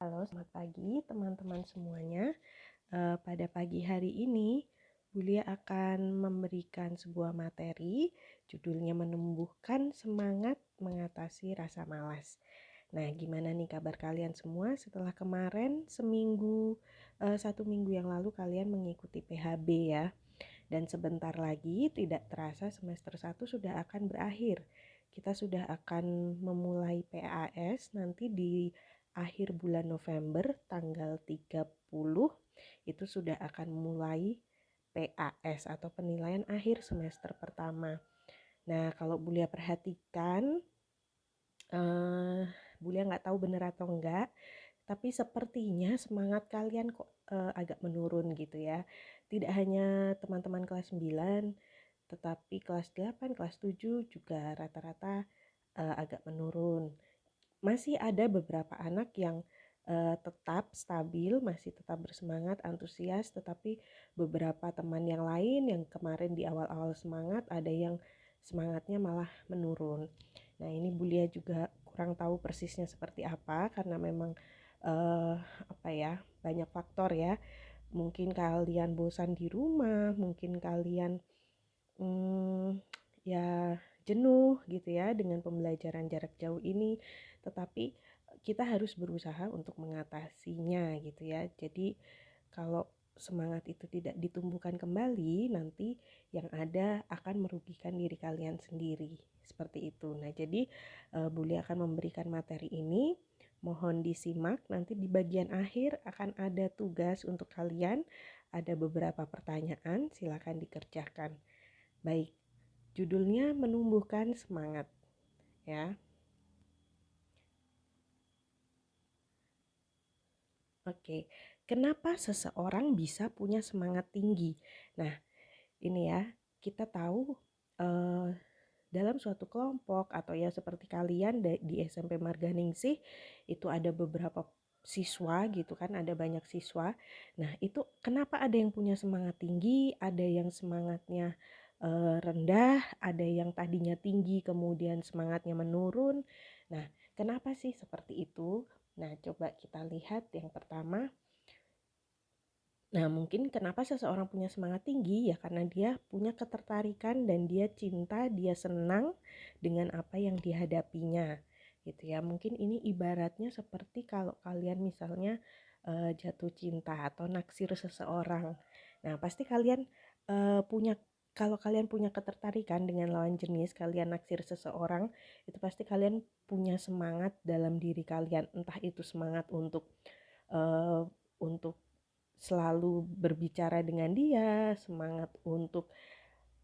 Halo, selamat pagi teman-teman semuanya. Pada pagi hari ini, Bulia akan memberikan sebuah materi, judulnya menumbuhkan semangat mengatasi rasa malas. Nah, gimana nih kabar kalian semua setelah kemarin satu minggu yang lalu kalian mengikuti PHB ya? Dan sebentar lagi tidak terasa semester 1 sudah akan berakhir. Kita sudah akan memulai PAS nanti di akhir bulan November tanggal 30 itu sudah akan mulai PAS atau penilaian akhir semester pertama. Nah, kalau Bulia perhatikan, Bulia nggak tahu benar atau enggak, tapi sepertinya semangat kalian kok agak menurun gitu ya. Tidak hanya teman-teman kelas 9, tetapi kelas 8, kelas 7 juga rata-rata agak menurun. Masih ada beberapa anak yang tetap stabil, masih tetap bersemangat, antusias, tetapi beberapa teman yang lain yang kemarin di awal-awal semangat, ada yang semangatnya malah menurun. Nah, ini Bulia juga kurang tahu persisnya seperti apa karena memang banyak faktor ya. Mungkin kalian bosan di rumah, mungkin kalian ya jenuh gitu ya dengan pembelajaran jarak jauh ini, tetapi kita harus berusaha untuk mengatasinya gitu ya. Jadi kalau semangat itu tidak ditumbuhkan kembali, nanti yang ada akan merugikan diri kalian sendiri. Seperti itu. Nah, jadi Buli akan memberikan materi ini. Mohon disimak, nanti di bagian akhir akan ada tugas untuk kalian. Ada beberapa pertanyaan, silakan dikerjakan. Baik, judulnya menumbuhkan semangat ya. Oke, kenapa seseorang bisa punya semangat tinggi? Nah, ini ya, kita tahu eh, dalam suatu kelompok atau ya seperti kalian di SMP Marganingsih itu ada beberapa siswa gitu kan, ada banyak siswa. Nah, itu kenapa ada yang punya semangat tinggi, ada yang semangatnya rendah, ada yang tadinya tinggi kemudian semangatnya menurun. Nah, kenapa sih seperti itu? Nah, coba kita lihat yang pertama. Nah, mungkin kenapa seseorang punya semangat tinggi ya karena dia punya ketertarikan dan dia cinta, dia senang dengan apa yang dihadapinya gitu ya. Mungkin ini ibaratnya seperti kalau kalian misalnya jatuh cinta atau naksir seseorang. Nah, pasti kalian punya kalau kalian punya ketertarikan dengan lawan jenis, kalian naksir seseorang, itu pasti kalian punya semangat dalam diri kalian, entah itu semangat uh, untuk selalu berbicara dengan dia, semangat untuk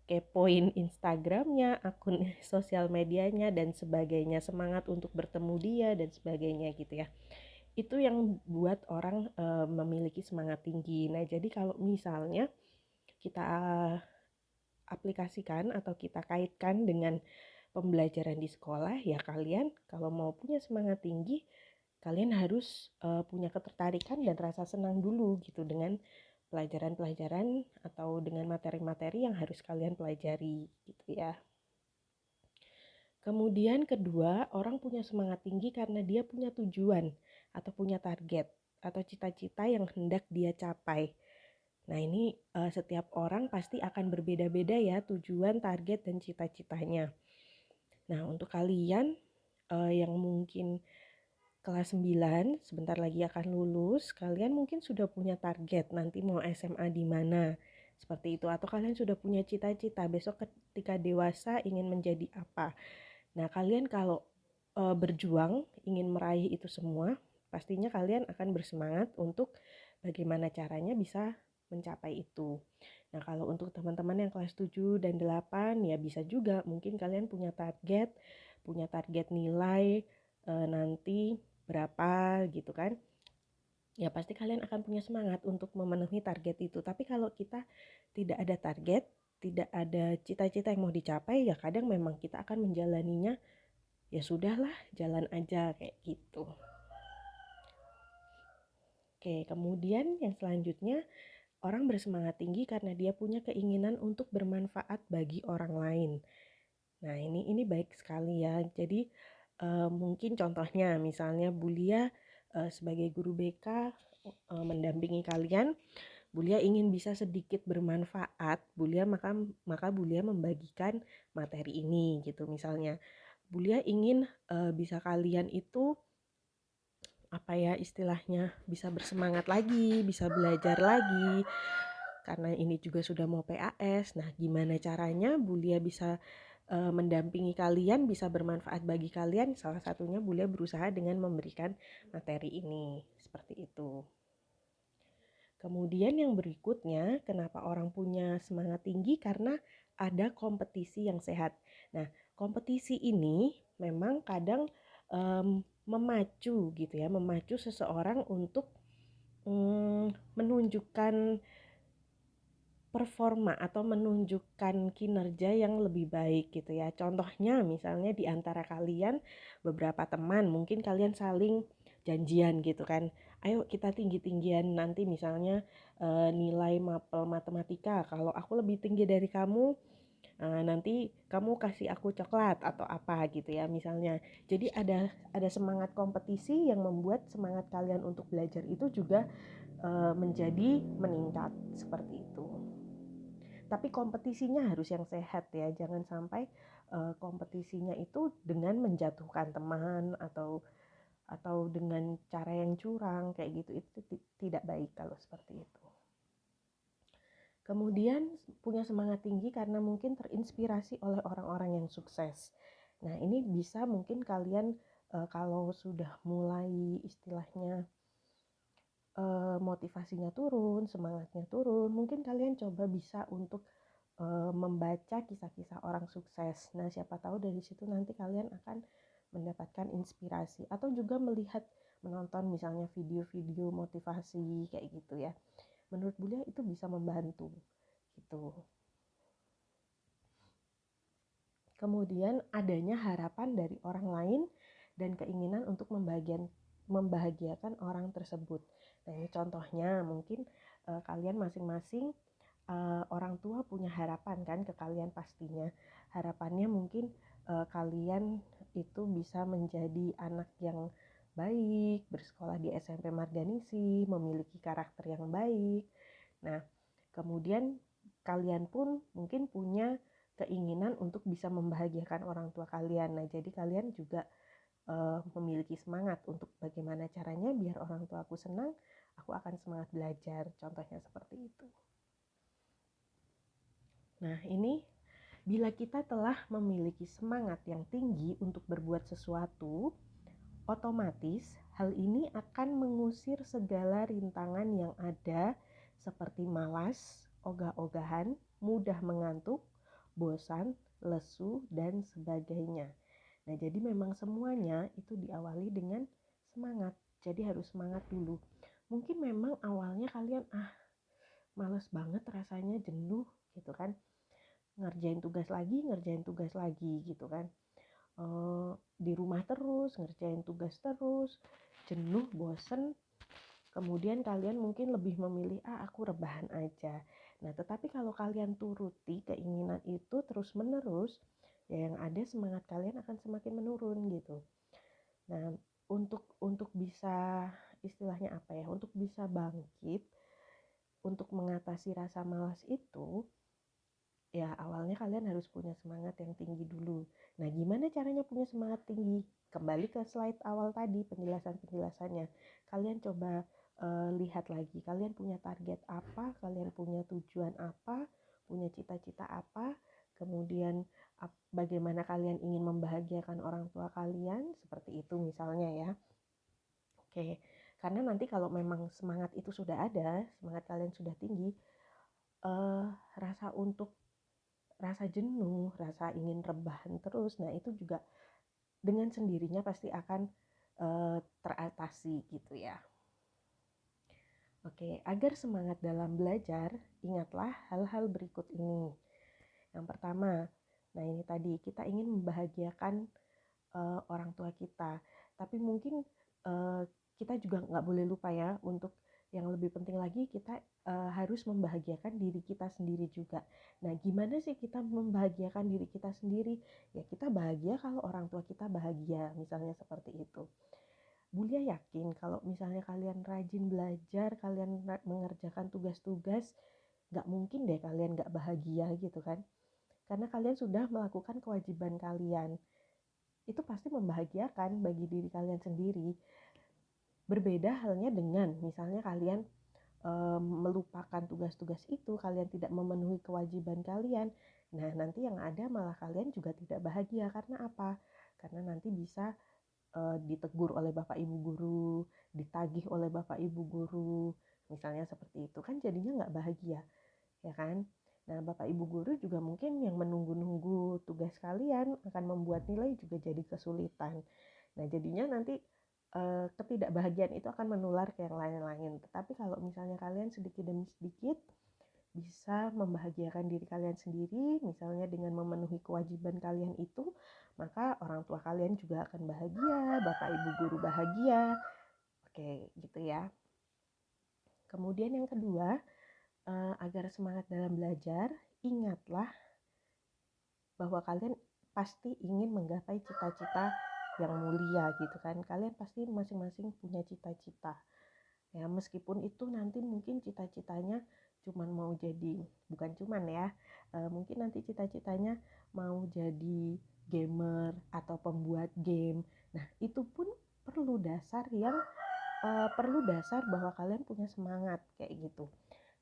kepoin Instagramnya, akun sosial medianya dan sebagainya, semangat untuk bertemu dia dan sebagainya gitu ya. Itu yang buat orang memiliki semangat tinggi. Nah, jadi kalau misalnya kita aplikasikan atau kita kaitkan dengan pembelajaran di sekolah, ya kalian kalau mau punya semangat tinggi, kalian harus punya ketertarikan dan rasa senang dulu gitu dengan pelajaran-pelajaran atau dengan materi-materi yang harus kalian pelajari gitu ya. Kemudian kedua, orang punya semangat tinggi karena dia punya tujuan atau punya target atau cita-cita yang hendak dia capai. Nah, ini setiap orang pasti akan berbeda-beda ya tujuan, target, dan cita-citanya. Nah, untuk kalian yang mungkin kelas 9 sebentar lagi akan lulus, kalian mungkin sudah punya target nanti mau SMA di mana. Seperti itu, atau kalian sudah punya cita-cita besok ketika dewasa ingin menjadi apa. Nah, kalian kalau berjuang ingin meraih itu semua, pastinya kalian akan bersemangat untuk bagaimana caranya bisa mencapai itu. Nah, kalau untuk teman-teman yang kelas 7 dan 8 ya bisa juga mungkin kalian punya target nilai nanti berapa gitu kan. Ya pasti kalian akan punya semangat untuk memenuhi target itu. Tapi kalau kita tidak ada target, tidak ada cita-cita yang mau dicapai, ya kadang memang kita akan menjalaninya ya sudahlah, jalan aja kayak gitu. Oke, kemudian yang selanjutnya, orang bersemangat tinggi karena dia punya keinginan untuk bermanfaat bagi orang lain. Nah, ini baik sekali ya. Jadi mungkin contohnya misalnya Bulia sebagai guru BK mendampingi kalian, Bulia ingin bisa sedikit bermanfaat. Maka Bulia membagikan materi ini gitu. Misalnya Bulia ingin bisa kalian itu apa ya istilahnya, bisa bersemangat lagi, bisa belajar lagi, karena ini juga sudah mau PAS. Nah, gimana caranya Bulia bisa mendampingi kalian, bisa bermanfaat bagi kalian? Salah satunya Bulia berusaha dengan memberikan materi ini, seperti itu. Kemudian yang berikutnya, kenapa orang punya semangat tinggi? Karena ada kompetisi yang sehat. Nah, kompetisi ini memang kadang memacu gitu ya, memacu seseorang untuk menunjukkan performa atau menunjukkan kinerja yang lebih baik gitu ya. Contohnya misalnya di antara kalian beberapa teman, mungkin kalian saling janjian gitu kan. Ayo kita tinggi-tinggian nanti misalnya nilai mapel matematika. Kalau aku lebih tinggi dari kamu, nanti kamu kasih aku coklat atau apa gitu ya misalnya. Jadi ada semangat kompetisi yang membuat semangat kalian untuk belajar itu juga menjadi meningkat seperti itu. Tapi kompetisinya harus yang sehat ya, jangan sampai kompetisinya itu dengan menjatuhkan teman atau dengan cara yang curang kayak gitu. Itu tidak baik kalau seperti itu. Kemudian punya semangat tinggi karena mungkin terinspirasi oleh orang-orang yang sukses. Nah, ini bisa mungkin kalian kalau sudah mulai istilahnya motivasinya turun, semangatnya turun, mungkin kalian coba bisa untuk membaca kisah-kisah orang sukses. Nah, siapa tahu dari situ nanti kalian akan mendapatkan inspirasi atau juga menonton misalnya video-video motivasi kayak gitu ya. Menurut Bulia itu bisa membantu gitu. Kemudian adanya harapan dari orang lain dan keinginan untuk membahagiakan orang tersebut. Nah, ini contohnya mungkin kalian masing-masing orang tua punya harapan kan ke kalian pastinya. Harapannya mungkin kalian itu bisa menjadi anak yang baik, bersekolah di SMP Marganisi, memiliki karakter yang baik. Nah, kemudian kalian pun mungkin punya keinginan untuk bisa membahagiakan orang tua kalian. Nah, jadi kalian juga memiliki semangat untuk bagaimana caranya biar orang tua aku senang, aku akan semangat belajar. Contohnya seperti itu. Nah, ini bila kita telah memiliki semangat yang tinggi untuk berbuat sesuatu, otomatis hal ini akan mengusir segala rintangan yang ada seperti malas, ogah-ogahan, mudah mengantuk, bosan, lesu, dan sebagainya. Nah, jadi memang semuanya itu diawali dengan semangat. Jadi harus semangat dulu. Mungkin memang awalnya kalian males banget rasanya, jenuh gitu kan. Ngerjain tugas lagi gitu kan. Di rumah terus, ngerjain tugas terus, jenuh, bosen. Kemudian kalian mungkin lebih memilih aku rebahan aja. Nah, tetapi kalau kalian turuti keinginan itu terus menerus, ya yang ada semangat kalian akan semakin menurun gitu. Nah, untuk bisa istilahnya apa ya? Untuk bisa bangkit, untuk mengatasi rasa malas itu, ya awalnya kalian harus punya semangat yang tinggi dulu. Nah, gimana caranya punya semangat tinggi? Kembali ke slide awal tadi, penjelasannya. Kalian coba lihat lagi, kalian punya target apa, kalian punya tujuan apa, punya cita-cita apa, kemudian bagaimana kalian ingin membahagiakan orang tua kalian, seperti itu misalnya ya. Oke, karena nanti kalau memang semangat itu sudah ada, semangat kalian sudah tinggi, rasa jenuh, rasa ingin rebahan terus, nah itu juga dengan sendirinya pasti akan teratasi gitu ya. Oke, agar semangat dalam belajar, ingatlah hal-hal berikut ini. Yang pertama, nah ini tadi kita ingin membahagiakan orang tua kita, tapi mungkin kita juga nggak boleh lupa ya untuk yang lebih penting lagi kita harus membahagiakan diri kita sendiri juga. Nah, gimana sih kita membahagiakan diri kita sendiri? Ya kita bahagia kalau orang tua kita bahagia, misalnya seperti itu. Bulia yakin kalau misalnya kalian rajin belajar, kalian mengerjakan tugas-tugas, nggak mungkin deh kalian nggak bahagia gitu kan. Karena kalian sudah melakukan kewajiban kalian. Itu pasti membahagiakan bagi diri kalian sendiri. Berbeda halnya dengan misalnya kalian melupakan tugas-tugas itu, kalian tidak memenuhi kewajiban kalian. Nah, nanti yang ada malah kalian juga tidak bahagia. Karena apa? Karena nanti bisa ditegur oleh bapak ibu guru, ditagih oleh bapak ibu guru, misalnya seperti itu kan jadinya nggak bahagia, ya kan? Nah, bapak ibu guru juga mungkin yang menunggu-nunggu tugas kalian akan membuat nilai juga jadi kesulitan. Nah, jadinya nanti ketidakbahagiaan itu akan menular ke yang lain-lain. Tetapi kalau misalnya kalian sedikit demi sedikit bisa membahagiakan diri kalian sendiri, misalnya dengan memenuhi kewajiban kalian itu, maka orang tua kalian juga akan bahagia, bapak ibu guru bahagia. Oke, gitu ya. Kemudian yang kedua, agar semangat dalam belajar, ingatlah bahwa kalian pasti ingin menggapai cita-cita yang mulia gitu kan. Kalian pasti masing-masing punya cita-cita. Ya, meskipun itu nanti mungkin cita-citanya cuman mau jadi, bukan cuman ya, mungkin nanti cita-citanya mau jadi gamer atau pembuat game. Nah, itu pun perlu dasar bahwa kalian punya semangat kayak gitu.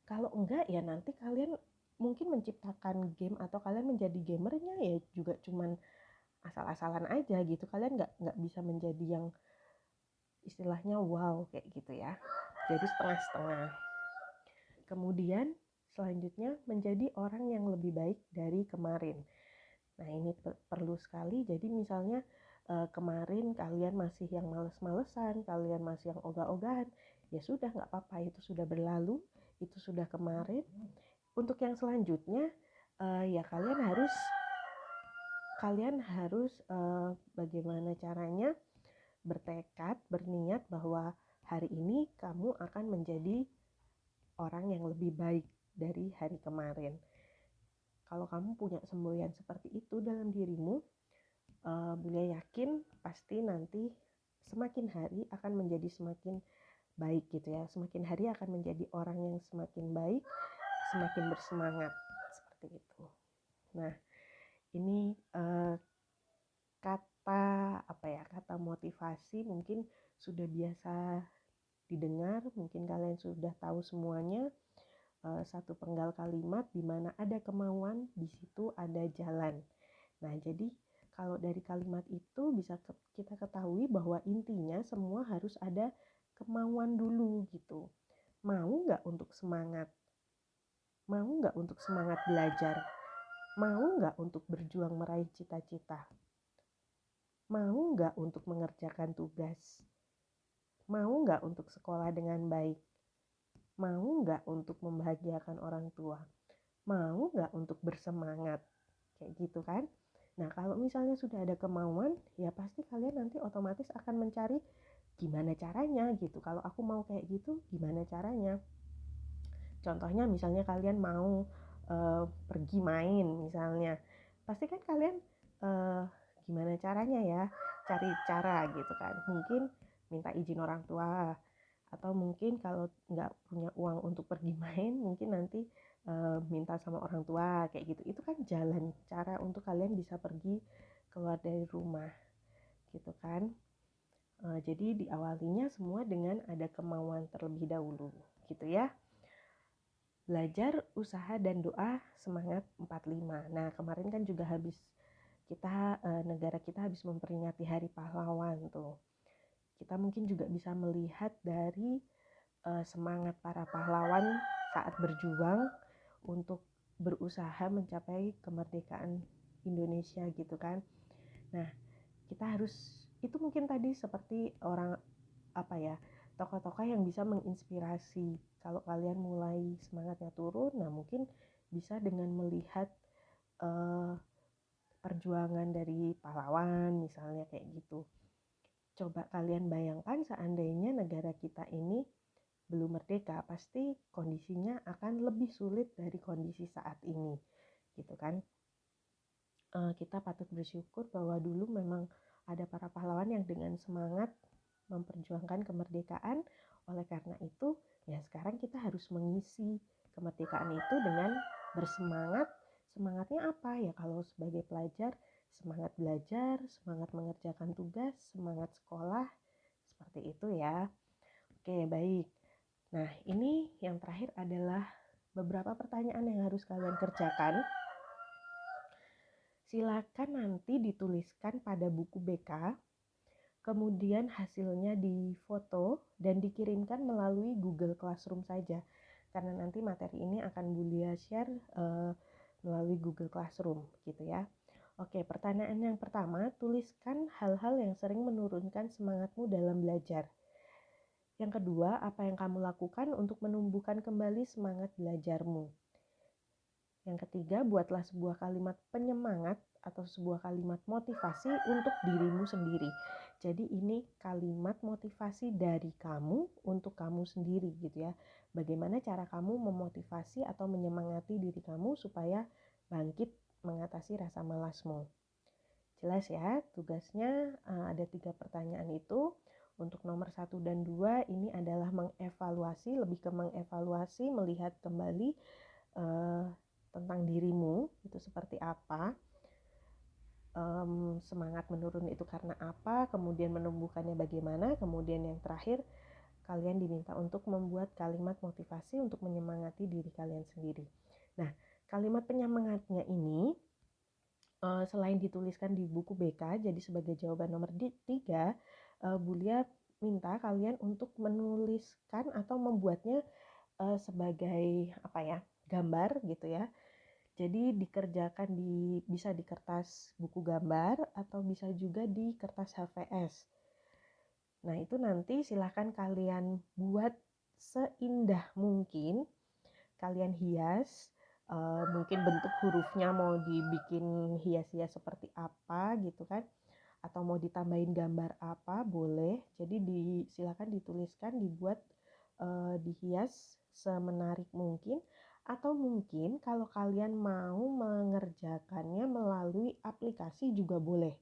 Kalau enggak ya nanti kalian mungkin menciptakan game atau kalian menjadi gamernya ya juga cuman asal-asalan aja gitu. Kalian nggak bisa menjadi yang istilahnya wow kayak gitu ya. Jadi setengah-setengah. Kemudian selanjutnya menjadi orang yang lebih baik dari kemarin. Nah, ini perlu sekali. Jadi misalnya kemarin kalian masih yang males-malesan, kalian masih yang ogah-ogahan, ya sudah nggak apa-apa, itu sudah berlalu, itu sudah kemarin. Untuk yang selanjutnya ya kalian harus bagaimana caranya bertekad, berniat bahwa hari ini kamu akan menjadi orang yang lebih baik dari hari kemarin. Kalau kamu punya semboyan seperti itu dalam dirimu, Bulia yakin pasti nanti semakin hari akan menjadi semakin baik gitu ya. Semakin hari akan menjadi orang yang semakin baik, semakin bersemangat seperti itu. Nah, ini kata motivasi mungkin sudah biasa didengar, mungkin kalian sudah tahu semuanya. Satu penggal kalimat di mana ada kemauan, di situ ada jalan. Nah, jadi kalau dari kalimat itu bisa kita ketahui bahwa intinya semua harus ada kemauan dulu gitu. Mau nggak untuk semangat? Mau nggak untuk semangat belajar? Mau nggak untuk berjuang meraih cita-cita? Mau nggak untuk mengerjakan tugas? Mau nggak untuk sekolah dengan baik? Mau nggak untuk membahagiakan orang tua? Mau nggak untuk bersemangat? Kayak gitu kan? Nah, kalau misalnya sudah ada kemauan, ya pasti kalian nanti otomatis akan mencari gimana caranya gitu. Kalau aku mau kayak gitu, gimana caranya? Contohnya misalnya kalian mau pergi main misalnya. Pasti kan kalian gimana caranya ya? Cari cara gitu kan. Mungkin minta izin orang tua, atau mungkin kalau nggak punya uang untuk pergi main, mungkin nanti minta sama orang tua kayak gitu. Itu kan jalan cara untuk kalian bisa pergi keluar dari rumah gitu kan. Jadi diawalinya semua dengan ada kemauan terlebih dahulu gitu ya. Belajar, usaha, dan doa, semangat 45. Nah, kemarin kan juga negara kita habis memperingati Hari Pahlawan tuh. Kita mungkin juga bisa melihat dari semangat para pahlawan saat berjuang untuk berusaha mencapai kemerdekaan Indonesia gitu kan. Nah, itu mungkin tadi seperti orang tokoh-tokoh yang bisa menginspirasi. Kalau kalian mulai semangatnya turun, nah mungkin bisa dengan melihat perjuangan dari pahlawan misalnya kayak gitu. Coba kalian bayangkan seandainya negara kita ini belum merdeka, pasti kondisinya akan lebih sulit dari kondisi saat ini gitu kan. Kita patut bersyukur bahwa dulu memang ada para pahlawan yang dengan semangat memperjuangkan kemerdekaan. Oleh karena itu, ya sekarang kita harus mengisi kemerdekaan itu dengan bersemangat. Semangatnya apa? Ya kalau sebagai pelajar, semangat belajar, semangat mengerjakan tugas, semangat sekolah, seperti itu ya. Oke, baik. Nah, ini yang terakhir adalah beberapa pertanyaan yang harus kalian kerjakan. Silakan nanti dituliskan pada buku BK, kemudian hasilnya difoto dan dikirimkan melalui Google Classroom saja. Karena nanti materi ini akan Bulia share melalui Google Classroom gitu ya. Oke, pertanyaan yang pertama, tuliskan hal-hal yang sering menurunkan semangatmu dalam belajar. Yang kedua, apa yang kamu lakukan untuk menumbuhkan kembali semangat belajarmu. Yang ketiga, buatlah sebuah kalimat penyemangat atau sebuah kalimat motivasi untuk dirimu sendiri. Jadi ini kalimat motivasi dari kamu untuk kamu sendiri gitu ya. Bagaimana cara kamu memotivasi atau menyemangati diri kamu supaya bangkit mengatasi rasa malasmu. Jelas ya, tugasnya ada 3 pertanyaan itu. Untuk nomor 1 dan 2 ini adalah mengevaluasi, lebih ke mengevaluasi, melihat kembali tentang dirimu itu seperti apa, semangat menurun itu karena apa, kemudian menumbuhkannya bagaimana, kemudian yang terakhir kalian diminta untuk membuat kalimat motivasi untuk menyemangati diri kalian sendiri. Nah, kalimat penyemangatnya ini selain dituliskan di buku BK, jadi sebagai jawaban nomor 3, Bulia minta kalian untuk menuliskan atau membuatnya sebagai apa ya, gambar gitu ya. Jadi dikerjakan bisa di kertas buku gambar atau bisa juga di kertas HVS. Nah itu nanti silahkan kalian buat seindah mungkin, kalian hias, mungkin bentuk hurufnya mau dibikin hias-hias seperti apa gitu kan, atau mau ditambahin gambar apa boleh. Jadi silakan dituliskan, dibuat, dihias semenarik mungkin, atau mungkin kalau kalian mau mengerjakannya melalui aplikasi juga boleh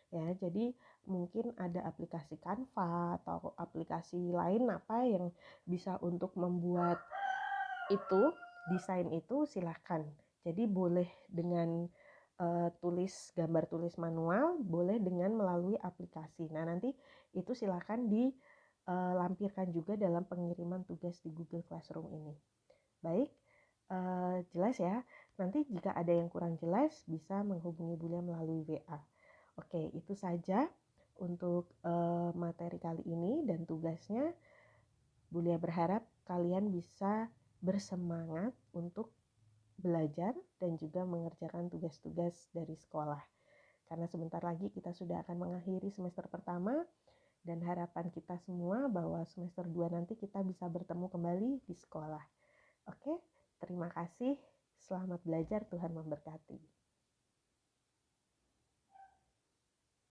ya. Jadi mungkin ada aplikasi Canva atau aplikasi lain apa yang bisa untuk membuat itu, desain itu, silahkan. Jadi boleh dengan gambar tulis manual, boleh dengan melalui aplikasi. Nah nanti itu silahkan dilampirkan juga dalam pengiriman tugas di Google Classroom ini. Baik, jelas ya. Nanti jika ada yang kurang jelas bisa menghubungi Bulia melalui WA. Oke, itu saja untuk materi kali ini dan tugasnya. Bulia berharap kalian bisa bersemangat untuk belajar dan juga mengerjakan tugas-tugas dari sekolah. Karena sebentar lagi kita sudah akan mengakhiri semester pertama dan harapan kita semua bahwa semester 2 nanti kita bisa bertemu kembali di sekolah. Oke, terima kasih. Selamat belajar, Tuhan memberkati.